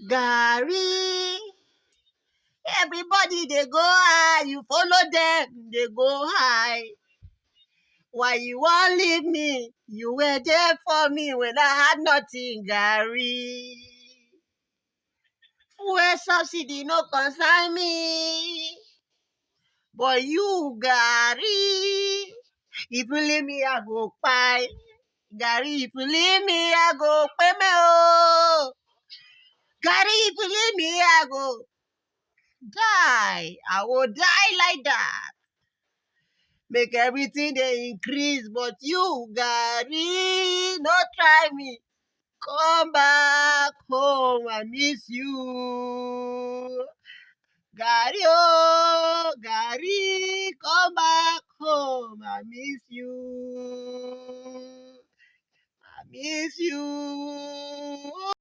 Gary, everybody they go high, you follow them, they go high. Why you won't leave me? You were there for me when I had nothing, Gary. Fuel subsidy no concern me. But you, Gary, if you leave me, I go pie. Gary, if you leave me, I go pay me. Oh. Gary, if you leave me, I go die. I will die like that. Make everything they increase, but you, Gary, no try me. Come back home, I miss you. Gary, oh, Gary, come back home, I miss you. I miss you.